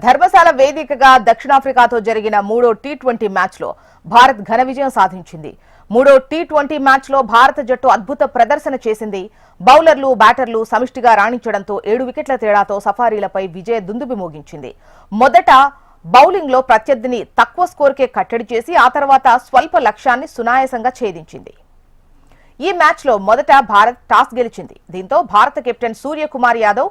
ధర్మశాల వేదికగా దక్షిణాఫ్రికాతో జరిగిన మూడో టీ20 మ్యాచ్లో భారత్ ఘన విజయం సాధించింది. మూడో టీ20 మ్యాచ్లో భారత జట్టు అద్భుత ప్రదర్శన చేసింది. బౌలర్లు, బ్యాటర్లు సమిష్టిగా రాణించడంతో 7 వికెట్ల తేడాతో సఫారీలపై విజయ దుందుబి మోగించింది. మొదట బౌలింగ్ లో ప్రత్యర్థిని తక్కువ స్కోర్కే కట్టడి చేసి ఆ తర్వాత స్వల్ప లక్ష్యాన్ని సునాయాసంగా ఛేదించింది. ఈ మ్యాచ్లో మొదట భారత్ టాస్ గెలిచింది. దీంతో భారత కెప్టెన్ సూర్యకుమార్ యాదవ్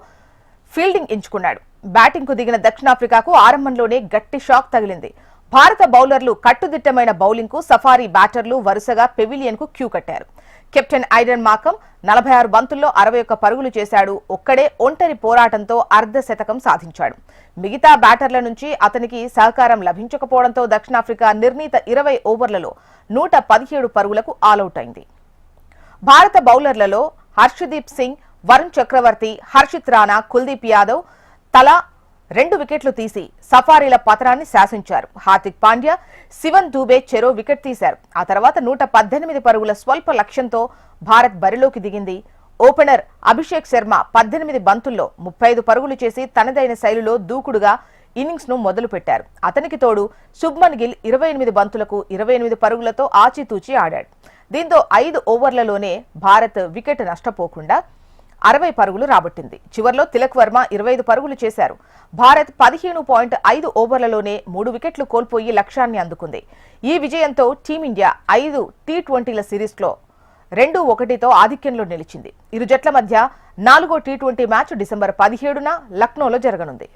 ఫీల్డింగ్ ఎంచుకున్నాడు. బ్యాటింగ్ కు దిగిన దక్షిణాఫ్రికాకు ఆరంభంలోనే గట్టి షాక్ తగిలింది. భారత బౌలర్లు కట్టుదిట్టమైన బౌలింగ్ కు సఫారీ బ్యాటర్లు వరుసగా పెవిలియన్ కు క్యూ కట్టారు. కెప్టెన్ ఐడెన్ మార్కమ్ 46 బంతుల్లో 61 పరుగులు చేశాడు. ఒక్కడే ఒంటరి పోరాటంతో అర్ధ శతకం సాధించాడు. మిగతా బ్యాటర్ల నుంచి అతనికి సహకారం లభించకపోవడంతో దక్షిణాఫ్రికా నిర్ణీత 20 ఓవర్లలో 117 పరుగులకు ఆలౌట్ అయింది. భారత బౌలర్లలో హర్షదీప్ సింగ్, వరుణ్ చక్రవర్తి, హర్షిత్ రాణా, కుల్దీప్ యాదవ్ తలా 2 వికెట్లు తీసి సఫారీల పతనాన్ని శాసించారు. హార్దిక్ పాండ్యా, శివన్ దూబే చెరో వికెట్ తీశారు. ఆ తర్వాత 118 పరుగుల స్వల్ప లక్ష్యంతో భారత్ బరిలోకి దిగింది. ఓపెనర్ అభిషేక్ శర్మ 18 బంతుల్లో 35 పరుగులు చేసి తనదైన శైలిలో దూకుడుగా ఇన్నింగ్స్ ను మొదలుపెట్టారు. అతనికి తోడు శుభ్మన్ గిల్ 28 బంతులకు 28 పరుగులతో ఆచితూచి ఆడాడు. దీంతో 5 ఓవర్లలోనే భారత్ వికెట్ నష్టపోకుండా 60 పరుగులు రాబట్టింది. చివర్లో తిలక్ వర్మ 25 పరుగులు చేశారు. భారత్ 15.5 ఓవర్లలోనే 3 వికెట్లు కోల్పోయి లక్ష్యాన్ని అందుకుంది. ఈ విజయంతో టీమిండియా 5 టీ20ల సిరీస్లో 2-1తో ఆధిక్యంలో నిలిచింది. ఇరు జట్ల మధ్య 4వ టీ20 మ్యాచ్ డిసెంబర్ 17న లక్నోలో జరగనుంది.